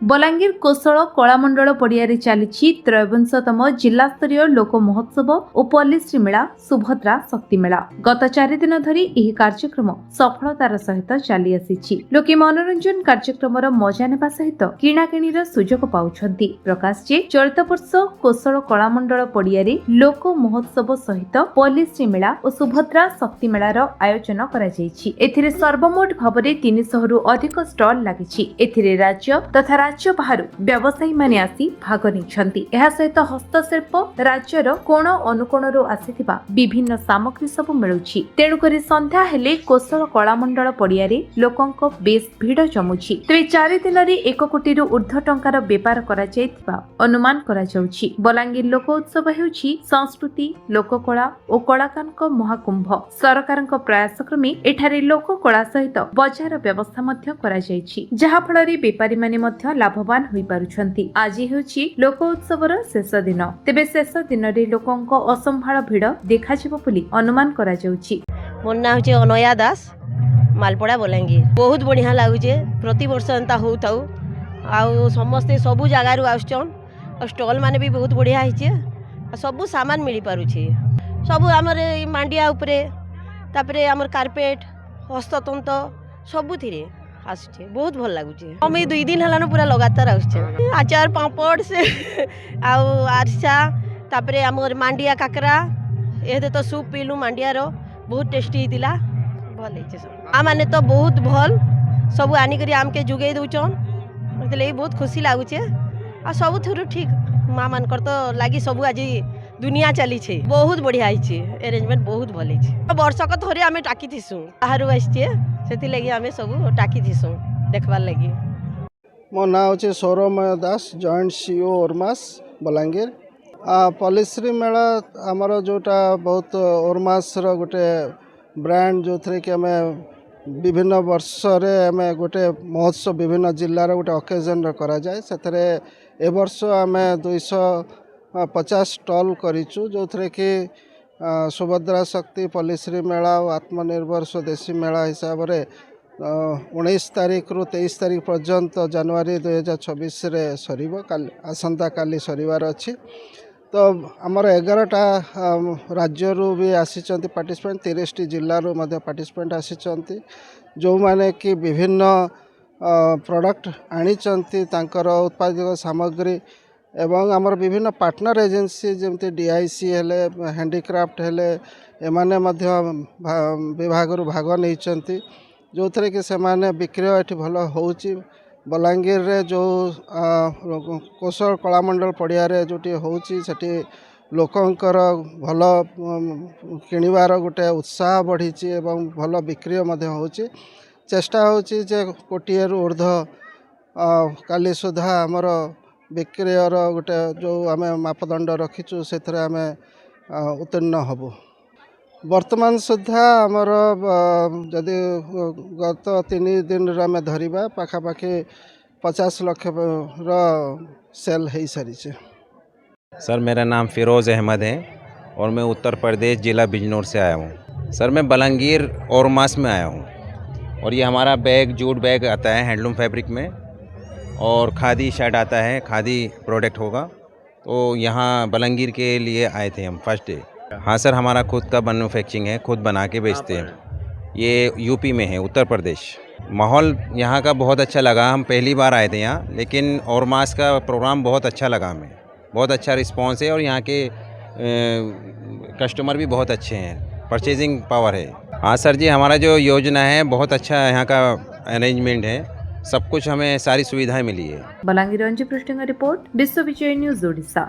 बलांगीर कोसଳ कलामंडल पड़ियारे चली त्रयोविंशतम जिलास्तरीय लोक महोत्सव और पल्लीश्री मेला सुभद्रा शक्ति मेला गत 4 दिन धरी यह कार्यक्रम सफलतार सहित चली आसी लोके मनोरंजन कार्यक्रम मजा नेबा सहित किणाकिणीर सुजोग पाउछंती। प्रकाश जे चलित वर्ष कोसଳ कलामंडल पड़ियारे लोक महोत्सव सहित पल्लीश्री मेला और सुभद्रा शक्ति मेलार आयोजन करा जायछि। एथिरे सर्वमोट भाबरे 300 रु अधिक स्टॉल लागिछि। एथिरे राज्य तथा राज्य बाहर व्यवसायी माने आसी भाग निछंती। एहा सहित हस्तशिल्प राज्यर कोण अनुकोणरू आसीथिबा विभिन्न सामग्री सब मिलुछि। तेणु करी संध्या हेले कोसळ कलामंडल पड़ियारे लोकंक बेस भीड़ जमुछि। तेबे 4 दिन रे 1 कोटी रु ऊर्ध्व टंकार व्यापार करा जायतिबा अनुमान करा जाउछि। बलांगीर लोक उत्सव हेउछि संस्कृति लोककला और कलाकारक महाकुंभ। सरकारक प्रयास क्रमे एठारे लोककला सहित बजार व्यवस्था मध्य करा जायछि, जहा फଳରେ व्यापारी माने मध्य लाभवान होई पारुछंती। आज हेउछि लोक उत्सवर शेष दिन। तेबे शेष दिन रे लोकंक असंभाळ भीड़ देखा जिवो बोली अनुमान करा जाउछि। मोर नाम होचे अनया दास, मालपड़ा बलांगीर। बहुत बढ़िया लागुचे, प्रति वर्ष एंता होउथाउ आउ समस्ते सबु जगारु आउछन। स्टॉल माने भी बहुत बढ़िया हिचे, सबु सामान मिली पारुछे। सबु हमर मांडिया उपरे तापरे हमर कारपेट हस्ततंत्र सबु थिरे आसुचे, बहुत भल लागुचे। हम 2 दिन हलान पूरा लगातार आसुचे। आचार पापड़ से आउ आरसा तापरे हमर मांडिया काकरा एते तो सूप पीलु मांडिया रो बहुत टेस्टी हितिला। भल हिचे सब आ माने तो बहुत भल सब आनी करी आमके जुगै दउचन। मतलब बहुत खुशी लागुचे आ सब थुरु ठीक मां मान कर तो लागी सब आज दुनिया चली छे। बहुत बढ़िया हिचे, अरेंजमेंट बहुत भल हिचे। वर्षक थोरे आमे टाकी थिसु बाहरु आइछे, सेति लागि आमे सब टाकी थिसु देखबार लागि। मो ना होचे सौरमय दास, जॉइंट सीईओ ओरमास बलांगीर। पल्लीश्री मेला आमर जोटा बहुत ओरमास रो गोटे ब्रांड जो थे कि आमे विभिन्न वर्ष रे आमे गोटे महोत्सव विभिन्न जिल्लार गोटे ओकेजन करा जाए। सेथरे ए वर्ष आमे 250 स्टॉल करिचु, जो थे कि सुभद्रा शक्ति पल्लीश्री मेला और आत्मनिर्भर स्वदेशी मेला हिसाब रे 19 तारीख रु 23 तारीख पर्यंत जनवरी 2026 रे सरीबो। आसंता काली सरीबार अछि। तो आमर 11टा राज्य रु भी आसीचंती पार्टिसिपेंट, 30टी जिल्ला रु मध्ये पार्टिसिपेंट आसीचंती, जो माने कि विभिन्न प्रोडक्ट आनीचंती तांकर उत्पादित सामग्री एवं आमर विभिन्न पार्टनर एजेंसी जमती डीआईसी हेले हैंडीक्राफ्ट हेले एमाने मध्य विभाग रु भाग नैचंती, जो थे कि सेमाने विक्रय एठी भल होउची। बलांगीर रे जो कोसळ कलामंडल पड़ियारे जोटी होउची सेठी लोकंकर भल किणवार गोटे उत्साह बढ़ीची एवं भल विक्रय मध्य होउची। चेष्टा होउची जे कोटिए रु ऊर्ध्व काली सुधा आमर विक्रयर गोटे जो आमे मापदंड रखीचु सेथरे आमे उत्तीर्ण हबु। वर्तमान सुधा आमर जदि गत 3 दिन आमे धरिबा पाखापाखि 50 लाख सेल हो सारी। सर मेरा नाम फिरोज़ अहमद है और मैं उत्तर प्रदेश ज़िला बिजनौर से आया हूँ। सर मैं बलांगीर ओरमास में आया हूँ और ये हमारा बैग जूट बैग आता है हैंडलूम फैब्रिक में, और खादी शर्ट आता है, खादी प्रोडक्ट होगा। तो यहाँ बलांगीर के लिए आए थे हम फर्स्ट डे। हाँ सर, हमारा खुद का मैन्युफैक्चरिंग है, खुद बना के बेचते हैं। ये यूपी में है, उत्तर प्रदेश। माहौल यहाँ का बहुत अच्छा लगा। हम पहली बार आए थे यहाँ, लेकिन ओरमास का प्रोग्राम बहुत अच्छा लगा हमें। बहुत अच्छा रिस्पांस है और यहाँ के कस्टमर भी बहुत अच्छे हैं, परचेजिंग पावर है। हाँ सर जी, हमारा जो योजना है बहुत अच्छा यहाँ का अरेंजमेंट है, सब कुछ हमें सारी सुविधाएं मिली है। बलांगीर अंजु पृष्ठंग रिपोर्ट, विश्व विजय न्यूज ओडिशा।